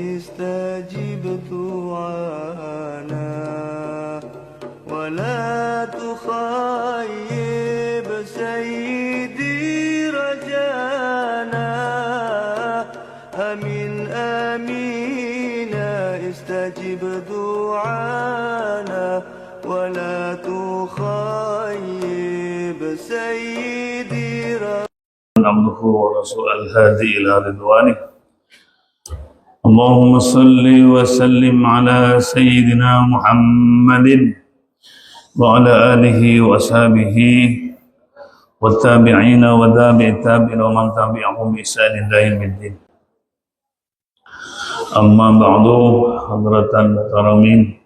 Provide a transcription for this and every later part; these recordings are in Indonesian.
استجب دعانا ولا تخيب سيدي رجانا آمين آمين استجب دعانا ولا تخيب سيدي عبده ورسول الهادي إلى رضوانه اللهم صل وسلم على سيدنا محمد وعلى آله وأصحابه والتابعين وتابع التابعين ومن تبعهم بإحسان إلى يوم الدين. أما بعد حضرatan karamin,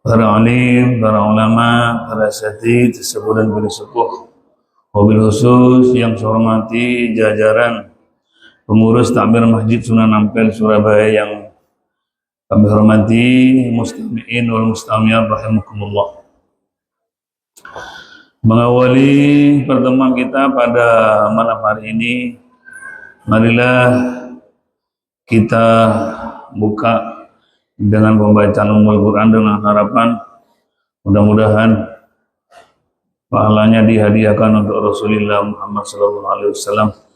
para alim, para ulama, para asatidz, sesepuh dan bersepuh, wabil khusus yang saya hormati jajaran pengurus takmir Masjid Sunan Ampel Surabaya yang kami hormati, mustami'in wal mustamiyat rahimakumullah. Mengawali pertemuan kita pada malam hari ini, marilah kita buka dengan pembacaan Ummul Quran dengan harapan mudah-mudahan pahalanya dihadiahkan untuk Rasulullah Muhammad SAW,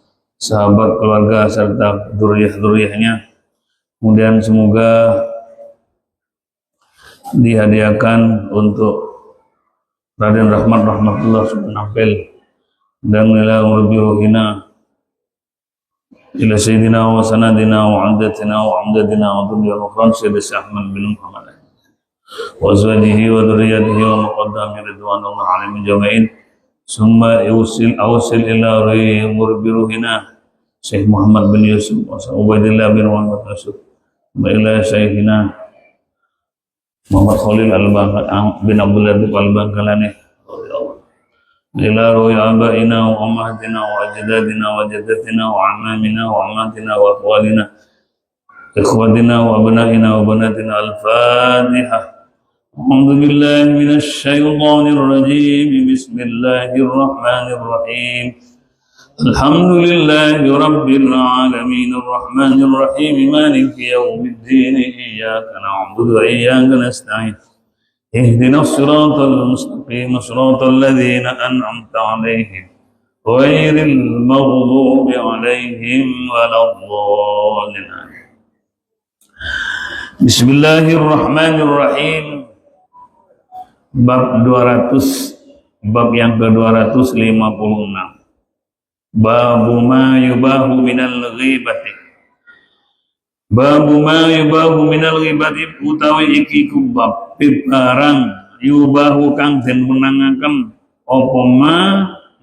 sahabat, keluarga, serta dzurriyyah-dzurriyyahnya. Kemudian semoga dihadiahkan untuk Raden Rahmat Rahmatullah Sunan Ampel dan ila ruhina ila sayyidina wa sanadina wa amdatina wa amdadina wa dunya al-ukhran Sayyid Ahmad bin Muhammad wa azwajihi wa dzurriyyatihi wa muqaddami ridwanullah alaihim jami'in. Summa awsil ila ruhina Syekh Muhammad bin Yusuf wa Ubaidillah bin Muhammad Yusuf wa ila Syekhina Muhammad Khalil bin Abdullah al-Bangkalani ila ruhi abaina wa ummahatina wa ajdadina wa jaddatina wa amamina wa amatina wa akhwalina ikhwatina wa abnaina wa banatina al-Fatihah. أعوذ بالله من الشيطان الرجيم بسم الله الرحمن الرحيم الحمد لله رب العالمين الرحمن الرحيم مالك يوم الدين إياك نعبد وإياك نستعين اهدنا الصراط المستقيم صراط الذين أنعمت عليهم غير المغضوب عليهم ولا الضالين. بسم الله الرحمن الرحيم. Bab 200, bab yang ke-256. Babu ma yubahu minal ghibati. Babu ma yubahu minal ghibati utawi iki kubab barang yubahu kang den menangaken apa ma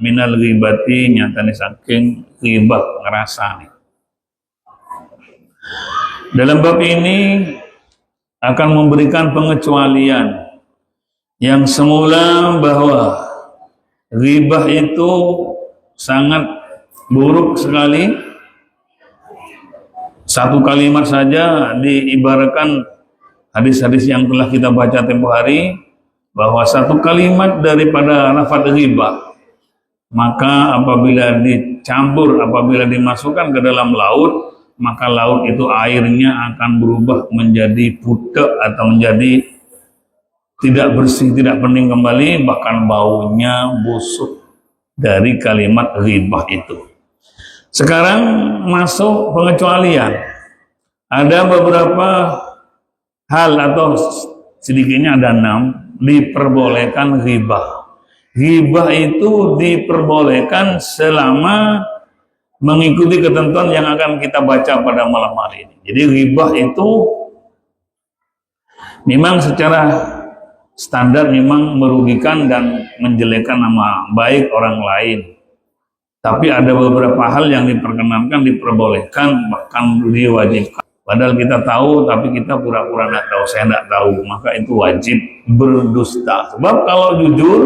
minal ghibati nyatane saking ghibah ngrasane. Dalam bab ini akan memberikan pengecualian yang semula bahwa ghibah itu sangat buruk sekali. Satu kalimat saja diibaratkan hadis-hadis yang telah kita baca tempo hari, bahwa satu kalimat daripada lafaz ghibah, maka apabila dicampur, apabila dimasukkan ke dalam laut, maka laut itu airnya akan berubah menjadi budak atau menjadi tidak bersih, tidak bening kembali, bahkan baunya busuk dari kalimat ghibah itu. Sekarang masuk pengecualian. Ada beberapa hal atau sedikitnya ada 6 diperbolehkan ghibah. Ghibah itu diperbolehkan selama mengikuti ketentuan yang akan kita baca pada malam hari ini. Jadi ghibah itu memang secara standar memang merugikan dan menjelekkan nama baik orang lain. Tapi ada beberapa hal yang diperkenankan, diperbolehkan, bahkan diwajibkan. Padahal kita tahu, tapi kita pura-pura tidak tahu, saya tidak tahu. Maka itu wajib berdusta. Sebab kalau jujur,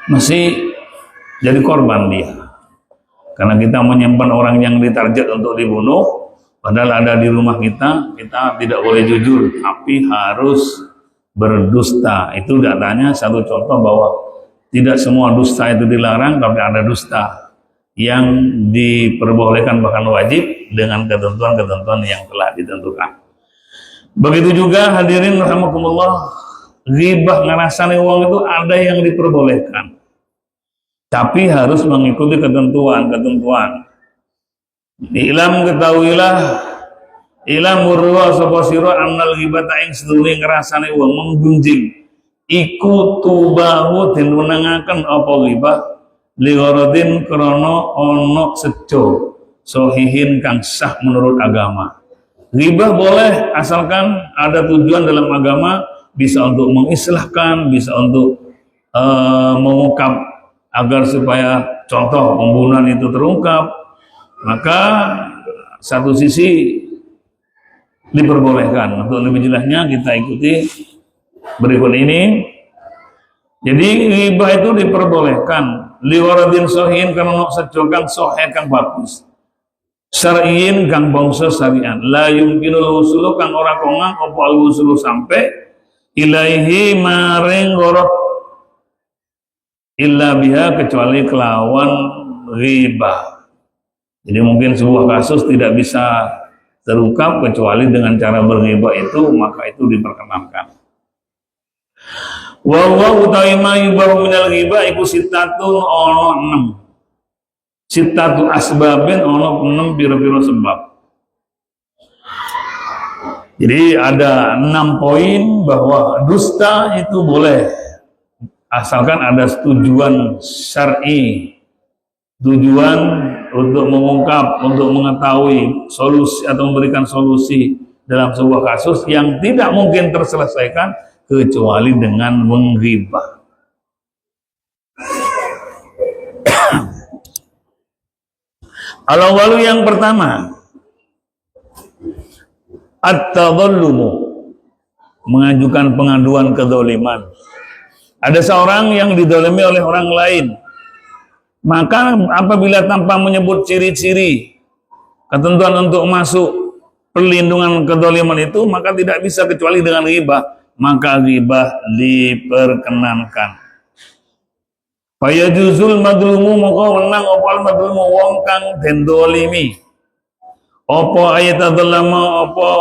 masih jadi korban dia. Karena kita menyimpan orang yang ditarget untuk dibunuh, padahal ada di rumah kita, kita tidak boleh jujur, tapi harus berdusta. Itu datanya satu contoh bahwa tidak semua dusta itu dilarang, tapi ada dusta yang diperbolehkan bahkan wajib dengan ketentuan-ketentuan yang telah ditentukan. Begitu juga hadirin rahimakumullah, ghibah ngerasani uang itu ada yang diperbolehkan, tapi harus mengikuti ketentuan-ketentuan. Ilam ketahuilah, ilam murwa sapa sira annal ghibata ing sedune ngrasane wong menggunjing iku tubahu den wenangaken apa ghibah ligharadin krana ana sejo sahihin kang sah menurut agama. Ghibah boleh asalkan ada tujuan dalam agama, bisa untuk mengislahkan, bisa untuk mengungkap agar supaya contoh pembunuhan itu terungkap, maka satu sisi diperbolehkan. Untuk lebih jelasnya kita ikuti berikut ini. Jadi ghibah itu diperbolehkan liwaradin sohin karena sejokan sohe kang bagus, syar'iin kang bangsa syariat, la yumkinul wusulu kang ora kongang apa al wusulu sampai ilaihi maring gorot illa biha kecuali kelawan ghibah. Jadi mungkin sebuah kasus tidak bisa terungkap kecuali dengan cara berghibah itu, maka itu diperkenankan. Wa utawi ma yubahu minal ghibah iku sitatun ono 6. Sitatu asbabin ono 6 pira-pira sebab. Jadi ada 6 poin bahwa dusta itu boleh asalkan ada tujuan syar'i, tujuan untuk mengungkap, untuk mengetahui solusi atau memberikan solusi dalam sebuah kasus yang tidak mungkin terselesaikan kecuali dengan menghibah. Al-awwalu yang pertama, at-tadhallumu, mengajukan pengaduan kezaliman. Ada seorang yang didolimi oleh orang lain, maka apabila tanpa menyebut ciri-ciri ketentuan untuk masuk perlindungan kezaliman itu, maka tidak bisa kecuali dengan ghibah. Maka ghibah diperkenankan. Fayajuzul madlumu maka menang opal madlumu wong kang den dolimi. Apa ayat adzalama apa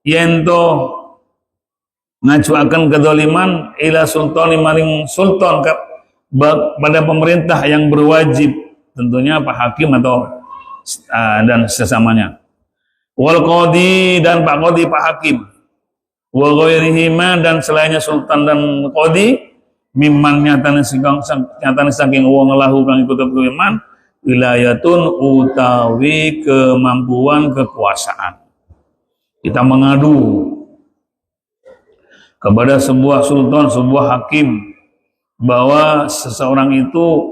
yento ngajuaken kedzaliman ila sultani maring sultan pada pemerintah yang berwajib, tentunya Pak Hakim atau dan sesamanya. Wal qadi dan Pak Qadi Pak Hakim. Wa ghairihima dan selainnya sultan dan qadi mimman nyatane saking wong lahu kang ikut kekuasaan wilayatun utawi kemampuan kekuasaan. Kita mengadu kepada sebuah sultan, sebuah hakim bahwa seseorang itu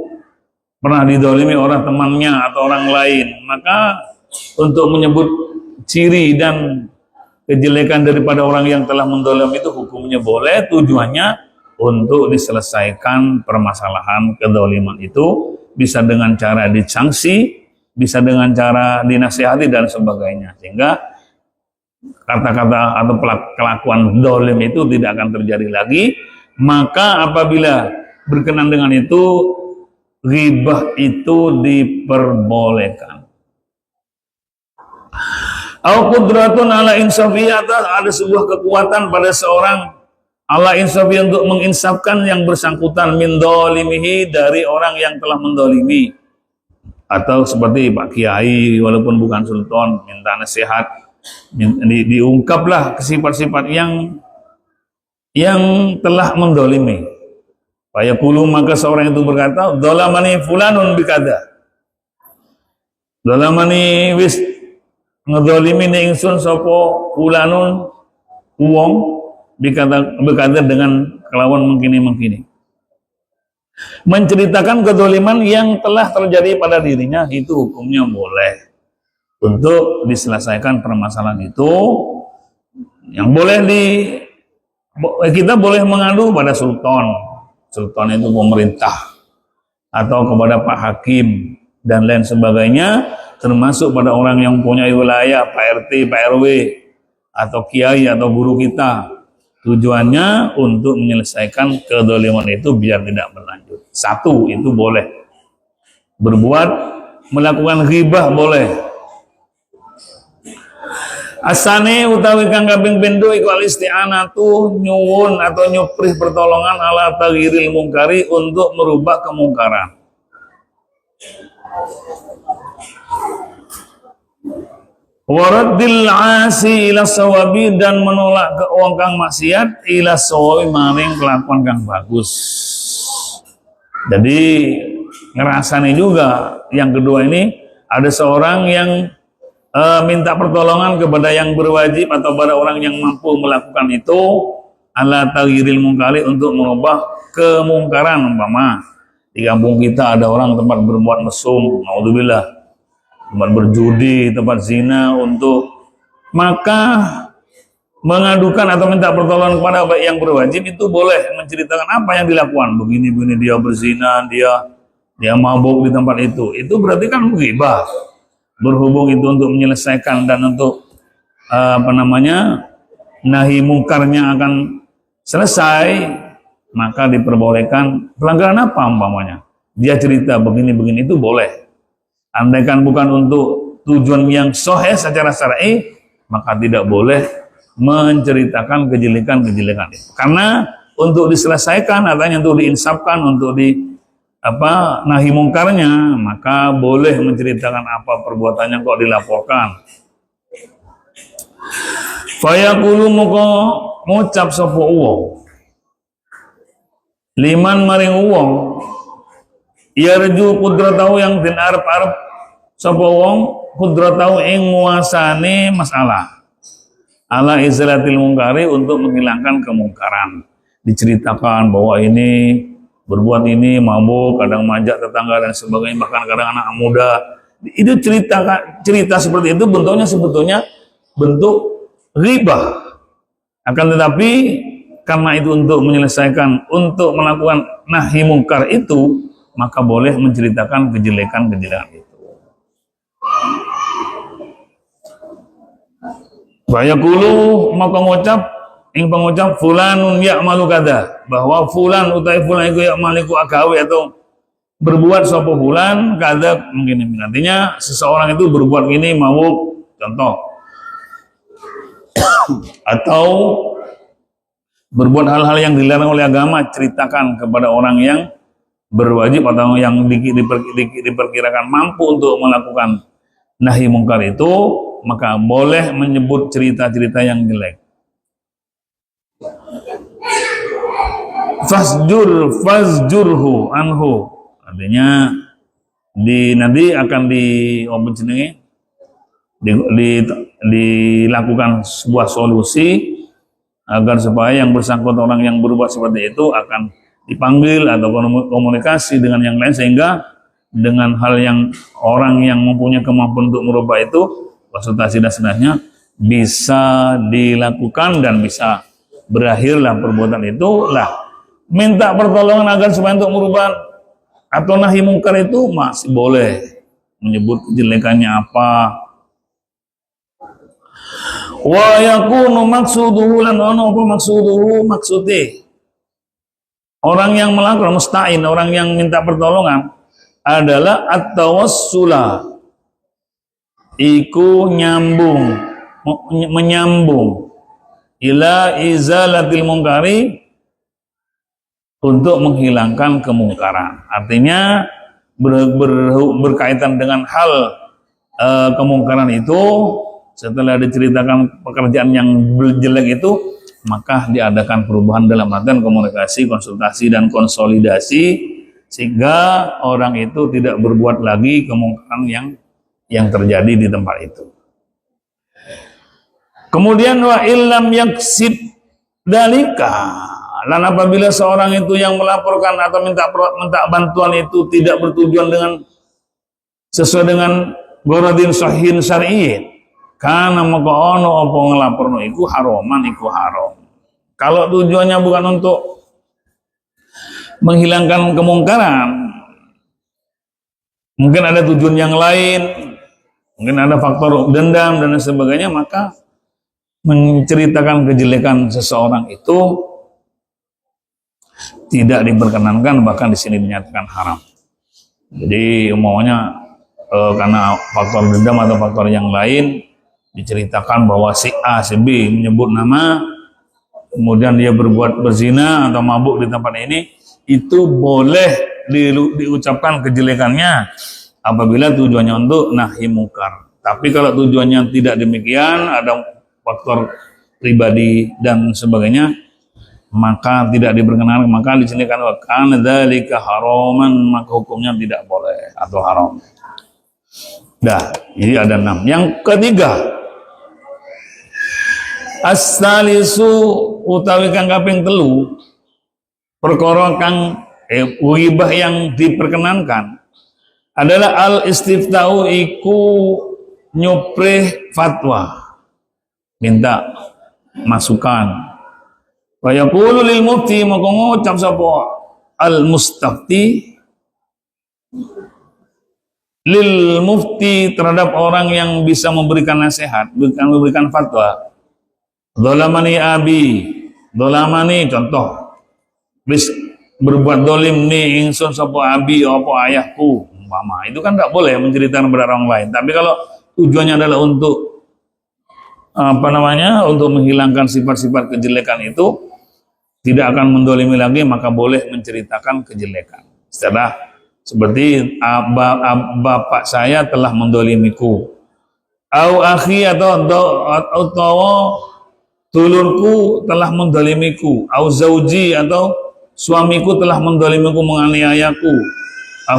pernah didolimi orang temannya atau orang lain, maka untuk menyebut ciri dan kejelekan daripada orang yang telah mendolimi itu hukumnya boleh, tujuannya untuk diselesaikan permasalahan kedoliman itu, bisa dengan cara disangsi, bisa dengan cara dinasihati dan sebagainya, sehingga kata-kata atau kelakuan dolim itu tidak akan terjadi lagi. Maka apabila berkenan dengan itu, ghibah itu diperbolehkan. Au qudratun ala insafiyah, ada sebuah kekuatan pada seorang ala insafiyah untuk menginsafkan yang bersangkutan min dolimihi dari orang yang telah mendolimi. Atau seperti Pak Kiai walaupun bukan sultan minta nasihat, diungkaplah sifat-sifat yang telah mendolimi. Fayaqulu maka seorang itu berkata, dolamani fulanun bikada, dolamani wis ngedolimi ni ingsun sopo fulanun uwong bikada dengan kelawan mengkini-mengkini. Menceritakan kedoliman yang telah terjadi pada dirinya, itu hukumnya boleh untuk diselesaikan permasalahan itu. Yang boleh kita boleh mengadu pada sultan itu pemerintah, atau kepada Pak Hakim dan lain sebagainya, termasuk pada orang yang punya wilayah, Pak RT, Pak RW, atau kiai atau guru kita. Tujuannya untuk menyelesaikan kedoliman itu biar tidak berlanjut. Satu, itu boleh. berbuat melakukan ghibah boleh. Asane utawi kang kaping pindho iku al-isti'anatu nyuwun atau nyuprih pertolongan ala taghyiril mungkari untuk merubah kemungkaran. Waraddil asi ila sawabi dan menolak ke wong kang maksiat ila sawabi maring kelakuan kang bagus. Jadi ngerasani juga yang kedua ini ada seorang yang minta pertolongan kepada yang berwajib atau pada orang yang mampu melakukan itu ala taghyiril mungkari untuk mengubah kemungkaran. Umpama di kampung kita ada orang tempat berbuat mesum, naudzubillah, tempat berjudi, tempat zina, untuk maka mengadukan atau minta pertolongan kepada yang berwajib itu boleh menceritakan apa yang dilakukan. Begini-begini dia berzina, dia mabuk di tempat itu berarti kan ghibah. Berhubung itu untuk menyelesaikan dan untuk nahi mungkarnya akan selesai, maka diperbolehkan. Pelanggaran apa umpamanya? Dia cerita begini-begini itu boleh. Andaikan bukan untuk tujuan yang sahih secara syar'i, maka tidak boleh menceritakan kejelekan-kejelekan itu. Karena untuk diselesaikan, artinya untuk diinsafkan, untuk nahi mungkarnya, maka boleh menceritakan apa perbuatannya kok dilaporkan. Fayaqulu muka ngucap sapa wong liman maring wong yarju qudratahu yang den arep-arep sapa wong qudratahu ing nguasane masalah ala izalatil mungkari untuk menghilangkan kemungkaran. Diceritakan bahwa ini berbuat ini, mabuk, kadang manjat tetangga dan sebagainya, bahkan kadang anak muda. Itu cerita seperti itu bentuknya sebetulnya bentuk ghibah. Akan tetapi karena itu untuk menyelesaikan, untuk melakukan nahi mungkar itu, maka boleh menceritakan kejelekan-kejelekan itu. Bayakulu maka ngucap ing pengucap fulanun ya'malu kada, bahwa fulan utai fulan iku ya'maliku agawe atau berbuat sapa fulan kada, mungkin artinya seseorang itu berbuat gini, mabuk contoh, atau berbuat hal-hal yang dilarang oleh agama, ceritakan kepada orang yang berwajib atau yang diperkirakan mampu untuk melakukan nahi mungkar itu, maka boleh menyebut cerita-cerita yang jelek. Fasjurhu anhu, artinya nanti akan dilakukan sebuah solusi agar supaya yang bersangkutan orang yang berbuat seperti itu akan dipanggil atau komunikasi dengan yang lain, sehingga dengan hal yang orang yang mempunyai kemampuan untuk merubah itu, konsultasi dan sebenarnya bisa dilakukan dan bisa berakhirlah perbuatan itu. Lah, minta pertolongan agar supaya untuk merubah atau nahi mungkar itu masih boleh, menyebut kejelekannya apa. Wa yakunu maksuduhu lan ono apa maksuduhu, maksudnya orang yang melakukan musta'in, orang yang minta pertolongan adalah at-tawassula, iku menyambung ila izalatil mungkari, untuk menghilangkan kemungkaran. Artinya berkaitan dengan hal kemungkaran itu, setelah diceritakan pekerjaan yang jelek itu, maka diadakan perubahan dalam artian komunikasi, konsultasi, dan konsolidasi, sehingga orang itu tidak berbuat lagi kemungkaran yang terjadi di tempat itu. Kemudian wa illam yaksid dalika, dan apabila seorang itu yang melaporkan atau minta bantuan itu tidak bertujuan dengan sesuai dengan goradin sahihin syar'iyyin, karena maka ono apa ngelaporno iku haroman, iku haram. Kalau tujuannya bukan untuk menghilangkan kemungkaran, mungkin ada tujuan yang lain, mungkin ada faktor dendam dan sebagainya, maka menceritakan kejelekan seseorang itu tidak diperkenankan, bahkan di sini dinyatakan haram. Jadi umumnya karena faktor dendam atau faktor yang lain, diceritakan bahwa si A, si B menyebut nama, kemudian dia berbuat berzina atau mabuk di tempat ini, itu boleh diucapkan kejelekannya apabila tujuannya untuk nahi mungkar. Tapi kalau tujuannya tidak demikian, ada faktor pribadi dan sebagainya, maka tidak diperkenankan. Maka di sini kan kana dzalika haraman, maka hukumnya tidak boleh atau haram. Dah, ini ada 6. Yang ketiga, as-salisu utawi kang kaping 3, perkara kang ghibah yang diperkenankan adalah al-istiftau iku nyuprih fatwa, minta masukan. Wa yaqulu lil mufti, maka ngucap sapa al mustafti lil mufti terhadap orang yang bisa memberikan nasihat, memberikan fatwa. Dolamani abi, dolamani contoh, bis berbuat dolim nih ingsun sapa abi apa ayahku, mama, itu kan tidak boleh menceritakan kepada orang lain. Tapi kalau tujuannya adalah untuk untuk menghilangkan sifat-sifat kejelekan itu, tidak akan mendolimi lagi, maka boleh menceritakan kejelekan. Seperti bapak saya telah mendolimiku, au akhi atau dulurku telah mendolimiku, au zauji atau suamiku telah mendolimiku, menganiayaku,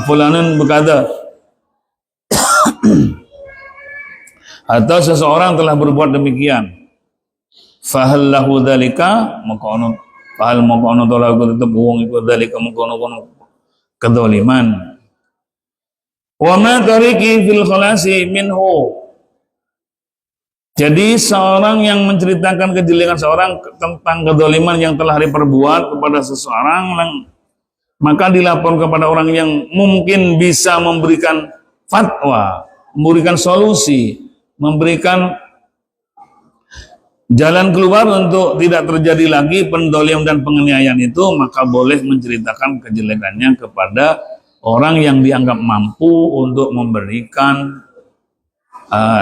fulanun berkata, atau seseorang telah berbuat demikian, fahal lahu dzalika, maka ono tolaku tetap wong iku dzalika mengkono kedzaliman. Wa ma tariki fil khalasi minhu. Jadi seorang yang menceritakan kejelekan seorang tentang kedzaliman yang telah diperbuat kepada seseorang, maka dilapor kepada orang yang mungkin bisa memberikan fatwa, memberikan solusi, memberikan jalan keluar untuk tidak terjadi lagi pendolim dan penganiayaan itu, maka boleh menceritakan kejelekannya kepada orang yang dianggap mampu untuk memberikan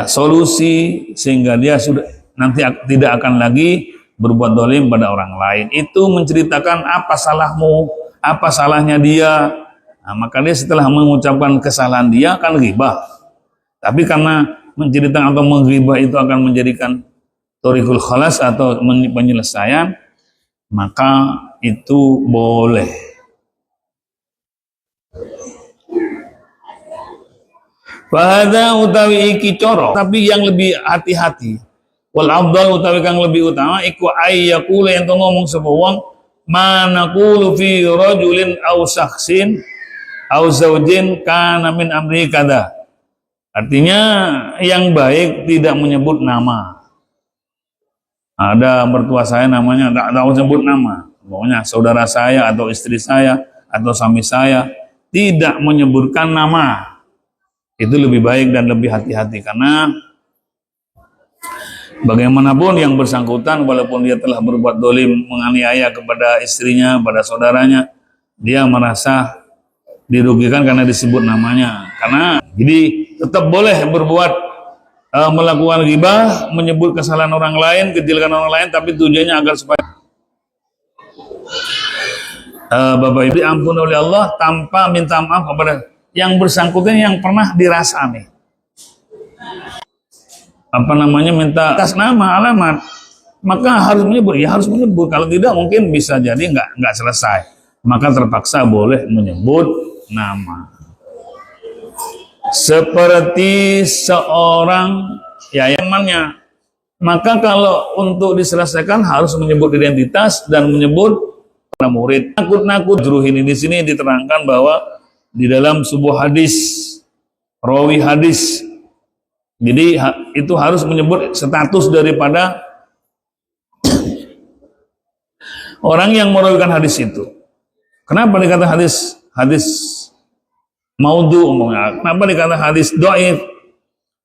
solusi, sehingga dia sudah nanti tidak akan lagi berbuat dolim pada orang lain. Itu menceritakan apa salahmu, apa salahnya dia. Nah, maka dia setelah mengucapkan kesalahan dia akan ghibah. Tapi karena menceritakan atau menghibah itu akan menjadikan thoriqul khalas atau penyelesaian, maka itu boleh. Fahadha utawi iki coro, tapi yang lebih hati-hati. Wal afdal utawi kang lebih utama iku ayyakula yang ngomong sapa wong manaqulu fi rajulin aw shakhsin aw zaujin kana min amri kada. Artinya yang baik tidak menyebut nama. Ada mertua saya namanya, tak tahu sebut nama. Pokoknya saudara saya atau istri saya atau suami saya tidak menyebutkan nama. Itu lebih baik dan lebih hati-hati, karena bagaimanapun yang bersangkutan walaupun dia telah berbuat dolim, menganiaya kepada istrinya, pada saudaranya, dia merasa dirugikan karena disebut namanya. Karena jadi tetap boleh berbuat melakukan ghibah, menyebut kesalahan orang lain, kejelekan orang lain, tapi tujuannya agar supaya Bapak Ibu ampun oleh Allah tanpa minta maaf kepada yang bersangkutan yang pernah dirasani. Minta atas nama, alamat, maka harus menyebut, ya harus menyebut. Kalau tidak mungkin bisa jadi nggak selesai, maka terpaksa boleh menyebut nama. Seperti seorang yayamannya, maka kalau untuk diselesaikan harus menyebut identitas dan menyebut para murid. Nakut-nakut juruh ini di sini diterangkan bahwa di dalam sebuah hadis, rawi hadis, jadi itu harus menyebut status daripada orang yang merawikan hadis itu. Kenapa dikata hadis maudhu umumnya? Kenapa dikata hadis dhaif?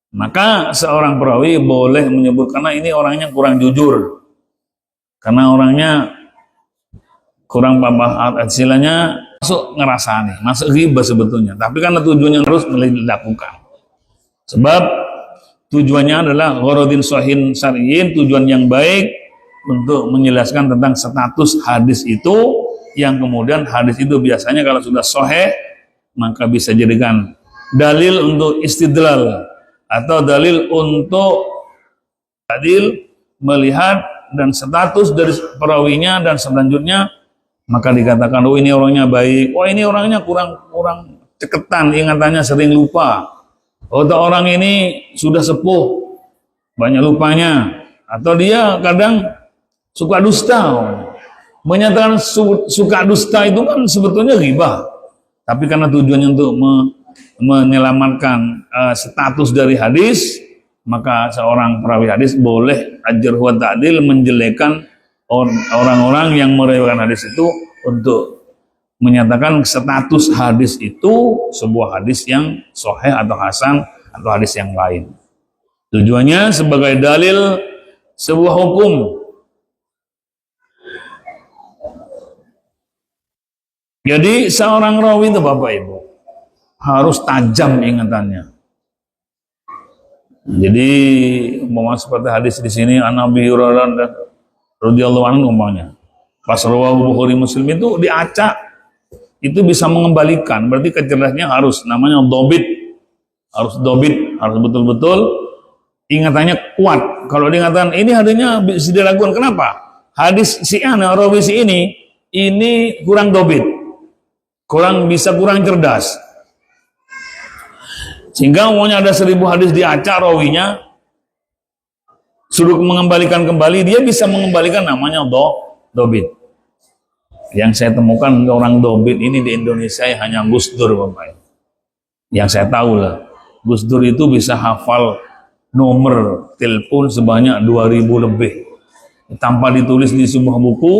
Maka seorang perawi boleh menyebut, karena ini orangnya kurang jujur, karena orangnya kurang paham, istilahnya masuk ngerasani, masuk ghibah sebetulnya. Tapi karena tujuannya harus dilakukan. Sebab tujuannya adalah gharadin shahin syar'iyyin, tujuan yang baik untuk menjelaskan tentang status hadis itu, yang kemudian hadis itu biasanya kalau sudah sahih maka bisa jadikan dalil untuk istidlal atau dalil untuk adil melihat dan status dari perawinya, dan selanjutnya maka dikatakan oh ini orangnya baik, oh ini orangnya kurang ceketan, ingatannya sering lupa, oh orang ini sudah sepuh banyak lupanya, atau dia kadang suka dusta. Menyatakan suka dusta itu kan sebetulnya ghibah, tapi karena tujuannya untuk menyelamatkan status dari hadis, maka seorang perawi hadis boleh ajr wa ta'dil, menjelekkan orang-orang yang meriwayatkan hadis itu untuk menyatakan status hadis itu sebuah hadis yang sahih atau hasan atau hadis yang lain. Tujuannya sebagai dalil sebuah hukum. Jadi seorang rawi itu Bapak Ibu harus tajam ingatannya. Jadi umpama seperti hadis di sini An-Nabi Hurairah radhiyallahu anhu umpamanya. Pas rawahu Bukhari Muslim itu diacak, itu bisa mengembalikan. Berarti kecerdasannya harus namanya dobit. Harus dobit, harus betul-betul ingatannya kuat. Kalau diingatan ini hadisnya bisa diragukan, kenapa? Hadis si ana rawi si ini kurang dobit. Kurang cerdas, sehingga umumnya ada 1000 hadis diacak rawinya, suruh mengembalikan kembali, dia bisa mengembalikan, namanya dobit. Yang saya temukan orang dobit ini di Indonesia hanya Gus Dur Bapak. Yang saya tahu lah, Gus Dur itu bisa hafal nomor telepon sebanyak 2000 lebih, tanpa ditulis di sebuah buku,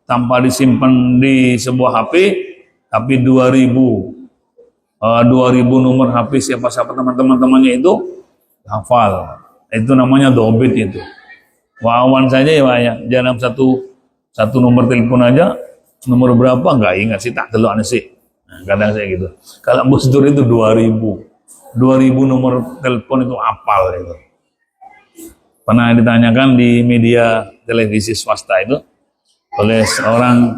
tanpa disimpan di sebuah HP. Tapi 2000 nomor HP siapa-siapa teman-temannya itu hafal. Itu namanya dobit itu. Wawan saja ya Pak ya. Dalam satu nomor telepon aja, nomor berapa nggak ingat sih, tak teluk sih. Nah, kadang saya gitu. Kalau Gus Dur itu 2000 nomor telepon itu hafal itu. Pernah ditanyakan di media televisi swasta itu oleh seorang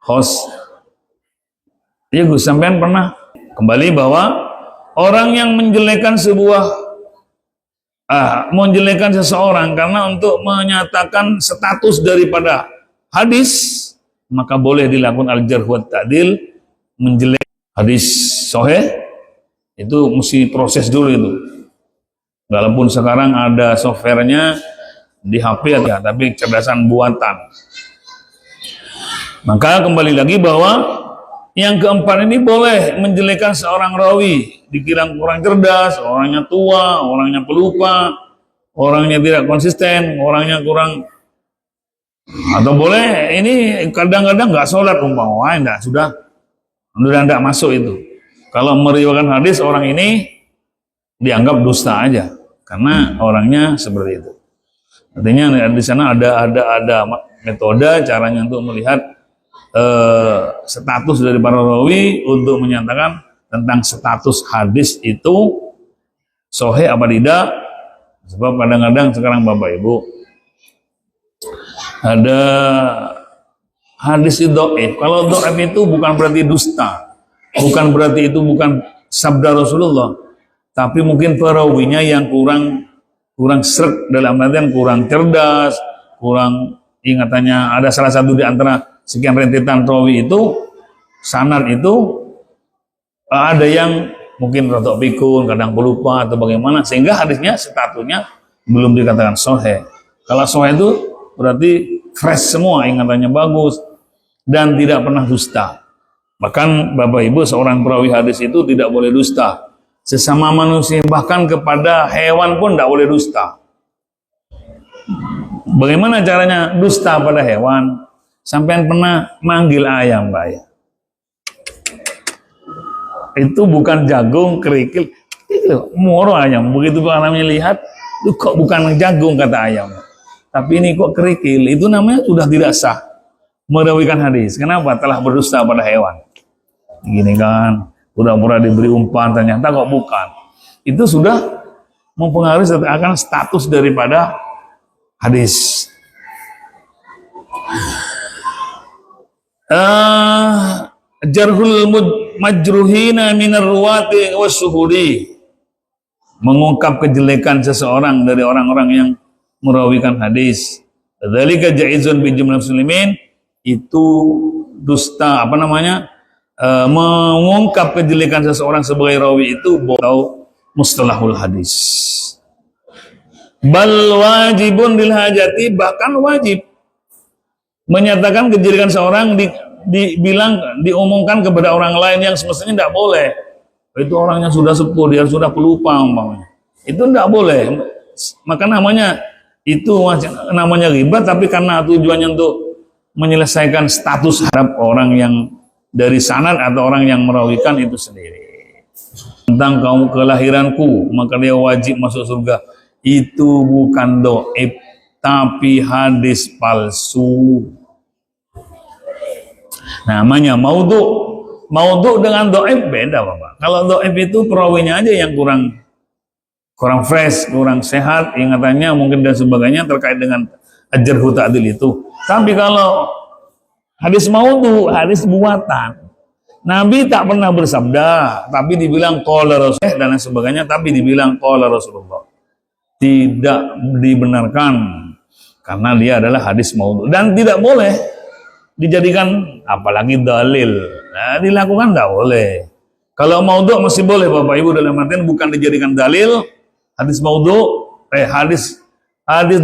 host, ya Gus, sampean pernah kembali bahwa orang yang menjelekkan menjelekkan seseorang karena untuk menyatakan status daripada hadis, maka boleh dilakukan al-jarh wa ta'dil, menjelek hadis sahih itu mesti proses dulu itu. Walaupun sekarang ada softwarenya di HP ya, tapi kecerdasan buatan. Maka kembali lagi bahwa yang keempat ini boleh menjelekkan seorang rawi, dikira kurang cerdas, orangnya tua, orangnya pelupa, orangnya tidak konsisten, orangnya kurang, atau boleh ini kadang-kadang nggak sholat umpama, enggak, sudah tidak masuk itu. Kalau meriwayatkan hadis orang ini dianggap dusta aja karena orangnya seperti itu. Artinya di sana ada metode caranya untuk melihat status dari para rawi untuk menyatakan tentang status hadis itu sahih apa tidak. Sebab kadang-kadang sekarang Bapak Ibu ada hadis itu dhaif. Kalau dhaif itu bukan berarti dusta, bukan berarti itu bukan sabda Rasulullah, tapi mungkin perawinya yang kurang sreg, dalam artian kurang cerdas, kurang ingatannya. Ada salah satu di antara sekian rentetan rawi itu, sanad itu ada yang mungkin rotok pikun, kadang pelupa atau bagaimana, sehingga hadisnya statusnya belum dikatakan sahih. Kalau sahih itu berarti fresh semua, ingatannya bagus dan tidak pernah dusta. Bahkan Bapak Ibu, seorang perawi hadis itu tidak boleh dusta. Sesama manusia, bahkan kepada hewan pun tidak boleh dusta. Bagaimana caranya dusta pada hewan? Sampai pernah manggil ayam, Pak ya? Itu bukan jagung, kerikil, itu moro ayam. Begitu namanya lihat, itu kok bukan jagung kata ayam, tapi ini kok kerikil. Itu namanya sudah tidak sah. merawikan hadis. Kenapa? Telah berdusta pada hewan. Gini kan, pura-pura diberi umpan, ternyata kok bukan. Itu sudah mempengaruhi akan status daripada hadis. Jarhul majruhina minar ruwati wasyuhudi, mengungkap kejelekan seseorang dari orang-orang yang merawikan hadis. Dzalika jaizun bi jumlah muslimin, itu dusta mengungkap kejelekan seseorang sebagai rawi itu atau mustalahul hadis. Bal wajibun lil hajati, bahkan wajib menyatakan kejelekan seorang diumumkan kepada orang lain yang semestinya tidak boleh. Itu orangnya sudah sepuh, dia sudah pelupa umpamanya. Itu tidak boleh. Maka namanya ghibah, tapi karena tujuannya untuk menyelesaikan status harap orang yang dari sanad atau orang yang merawikan itu sendiri. Tentang kaum kelahiranku, maka dia wajib masuk surga. Itu bukan doib, tapi hadis palsu. Namanya maudhu. Maudhu dengan doib beda, Bapak. Kalau doib itu perawinya aja yang kurang fresh, kurang sehat ingatannya mungkin dan sebagainya terkait dengan ajarhu ta'dil itu. Tapi kalau hadis maudhu, hadis buatan, Nabi tak pernah bersabda, tapi dibilang qala Rasul dan lain sebagainya, tapi dibilang qala Rasulullah. Tidak dibenarkan karena dia adalah hadis maudhu dan tidak boleh dijadikan apalagi dalil. Nah, dilakukan tidak boleh. Kalau maudhu masih boleh, Bapak Ibu, dalam artian bukan dijadikan dalil. Hadis maudhu, hadis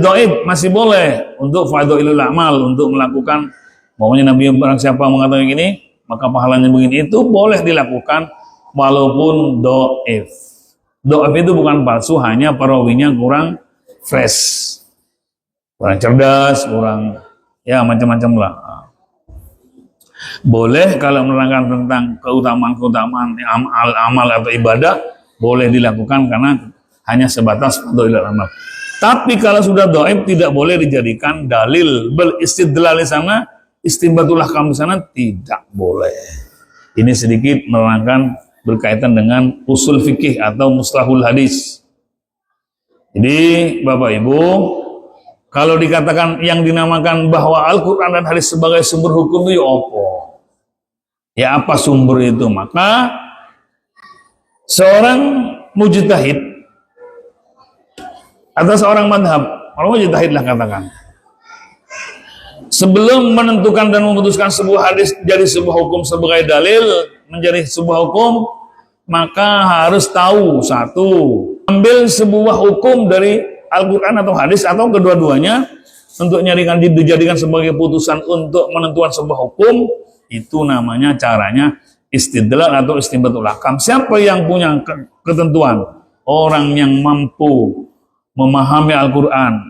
dhaif masih boleh untuk fadhailul amal, untuk melakukan, maunya Nabi barang siapa mengatakan gini, maka pahalanya begini, itu boleh dilakukan walaupun dhaif. Dhaif itu bukan palsu, hanya perawinya kurang fresh, kurang cerdas, kurang ya macam-macam lah. Boleh kalau menerangkan tentang keutamaan amal atau ibadah, boleh dilakukan karena hanya sebatas fadhailul amal. Tapi kalau sudah dhaif tidak boleh dijadikan dalil, istidlal di sana, istinbatul ahkam di sana tidak boleh. Ini sedikit menerangkan berkaitan dengan usul fikih atau mustalahul hadis. Jadi Bapak Ibu, kalau dikatakan yang dinamakan bahwa Al-Quran dan hadis sebagai sumber hukum itu apa? Ya apa sumber itu? Maka seorang mujtahid atau seorang madhab, orang mujtahid lah katakan, sebelum menentukan dan memutuskan sebuah hadis jadi sebuah hukum sebagai dalil menjadi sebuah hukum, maka harus tahu satu, ambil sebuah hukum dari Al-Quran atau hadis atau kedua-duanya untuk dijadikan sebagai putusan untuk menentukan sebuah hukum, itu namanya caranya istidlal atau istinbatul ahkam. Siapa yang punya ketentuan? Orang yang mampu memahami Al-Quran,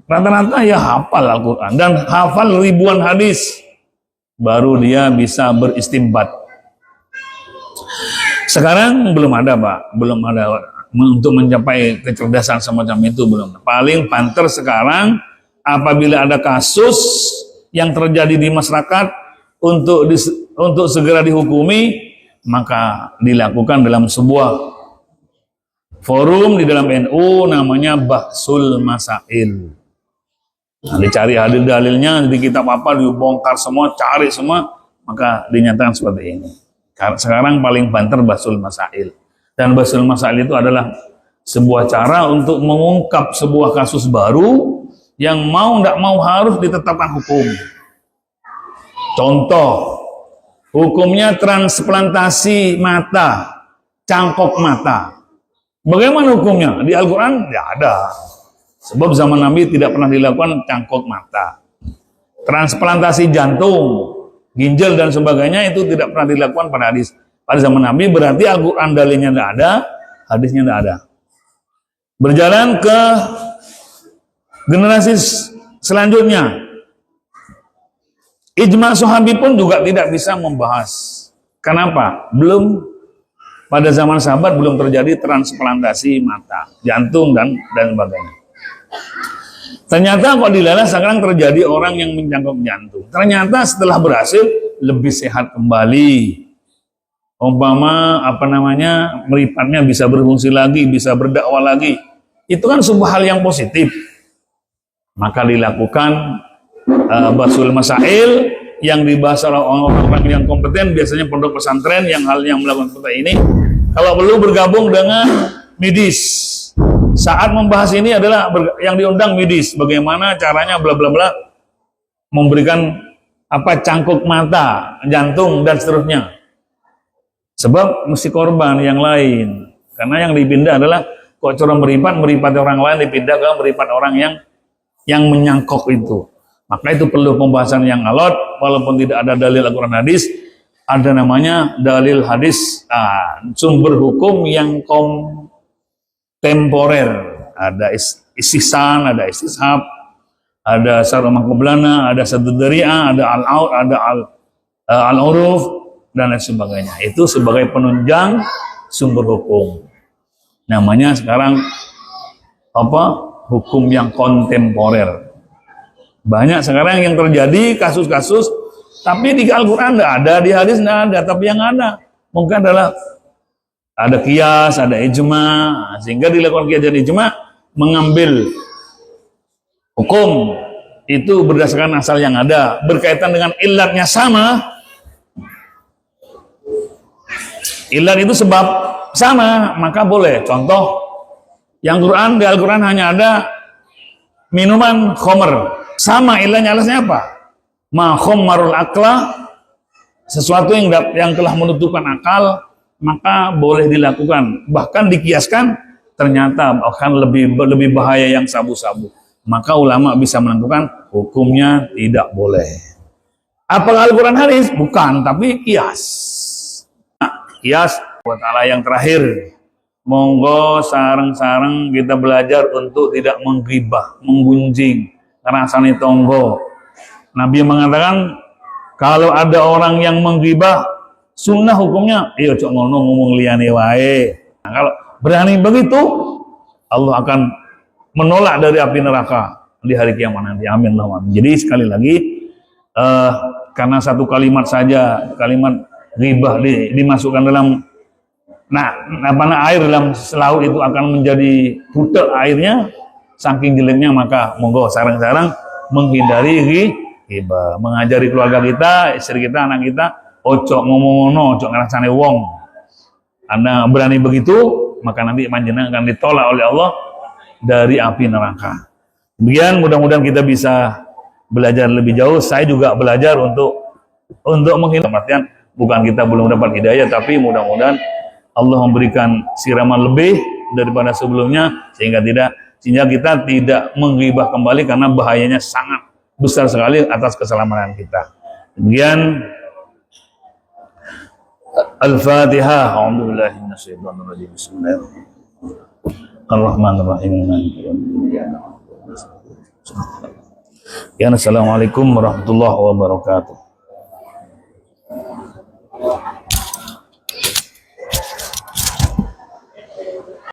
rata-rata ya hafal Al-Quran dan hafal ribuan hadis, baru dia bisa beristimbat. Sekarang belum ada, Pak, belum ada untuk mencapai kecerdasan semacam itu, belum. Paling panter sekarang apabila ada kasus yang terjadi di masyarakat untuk segera dihukumi, maka dilakukan dalam sebuah forum di dalam NU namanya Bahsul Masail. Nah, dicari dalil-dalilnya di kitab apa, dibongkar semua, cari semua, maka dinyatakan seperti ini. Sekarang paling banter Bahsul Masail. Dan Bahsul Masail itu adalah sebuah cara untuk mengungkap sebuah kasus baru yang mau tidak mau harus ditetapkan hukum. Contoh, hukumnya transplantasi mata, cangkok mata. Bagaimana hukumnya? Di Al-Quran tidak ada. Sebab zaman Nabi tidak pernah dilakukan cangkok mata. Transplantasi jantung, ginjal dan sebagainya itu tidak pernah dilakukan pada hadis. Pada zaman Nabi berarti Al-Quran dalilnya tidak ada, hadisnya tidak ada. Berjalan ke generasi selanjutnya. Ijma' sahabi pun juga tidak bisa membahas. Kenapa? Pada zaman sahabat belum terjadi transplantasi mata, jantung dan sebagainya. Ternyata kok dilala sekarang terjadi orang yang mencangkok jantung. Ternyata setelah berhasil lebih sehat kembali. Umpama meripatnya bisa berfungsi lagi, bisa berdakwah lagi. Itu kan sebuah hal yang positif. Maka dilakukan basul masail yang dibahas oleh orang-orang yang kompeten, biasanya pondok pesantren yang melakukan seperti ini. Kalau perlu bergabung dengan medis. Saat membahas ini adalah yang diundang medis, bagaimana caranya bla bla bla, memberikan cangkuk mata, jantung dan seterusnya. Sebab mesti korban yang lain, karena yang dipindah adalah kok curang meripat orang lain dipindah ke meripat orang yang menyangkok itu. Maka itu perlu pembahasan yang alot, walaupun tidak ada dalil Al-Quran hadis, ada namanya dalil hadis, sumber hukum yang temporer, ada istihsan, ada istishab, ada syarah mahkublana, ada sadudari'ah, ada al-aur, ada al-uruf, dan lain sebagainya. Itu sebagai penunjang sumber hukum. Namanya sekarang hukum yang kontemporer. Banyak sekarang yang terjadi kasus-kasus, tapi di Al-Quran tidak ada, di hadis tidak ada, tapi yang ada mungkin adalah ada qiyas, ada ijma, sehingga dilakukan qiyas dan ijma mengambil hukum itu berdasarkan asal yang ada, berkaitan dengan ilatnya sama. Ilat itu sebab sama, maka boleh. Contoh yang di Al-Quran hanya ada minuman khomer, sama ilatnya alasnya apa? Ma khommarul akla, sesuatu yang telah menutupkan akal, maka boleh dilakukan. Bahkan dikiaskan, ternyata akan lebih bahaya yang sabu-sabu. Maka ulama bisa menentukan hukumnya tidak boleh. Apakah Al-Quran hadis? Bukan, tapi kias. Kias buat Allah yang terakhir. Monggo sareng-sareng kita belajar untuk tidak menggibah, menggunjing, ngerasani tonggo. Nabi mengatakan, kalau ada orang yang menggibah, sunnah hukumnya, iya cok ngono ngomong liyane wae. Nah, kalau berani begitu, Allah akan menolak dari api neraka di hari kiamat nanti. Amin. Jadi sekali lagi, karena satu kalimat saja, kalimat ghibah dimasukkan dalam air dalam laut itu akan menjadi butek airnya, saking jeleknya, maka monggo sarang-sarang menghindari ghibah, mengajari keluarga kita, istri kita, anak kita, ojo ngomong-ngono, ojo ngerasane wong. Anda berani begitu, maka nanti panjenengan akan ditolak oleh Allah dari api neraka. Demikian, mudah-mudahan kita bisa belajar lebih jauh. Saya juga belajar untuk menghindari, artian bukan kita belum dapat hidayah, tapi mudah-mudahan Allah memberikan siraman lebih daripada sebelumnya, sehingga kita tidak menggibah kembali, karena bahayanya sangat besar sekali atas keselamatan kita. Demikian, Al-Fatihah. A'udzubillahi minasyaitonir rajim. Bismillahirrahmanirrahim. Ya, assalamualaikum warahmatullahi wabarakatuh.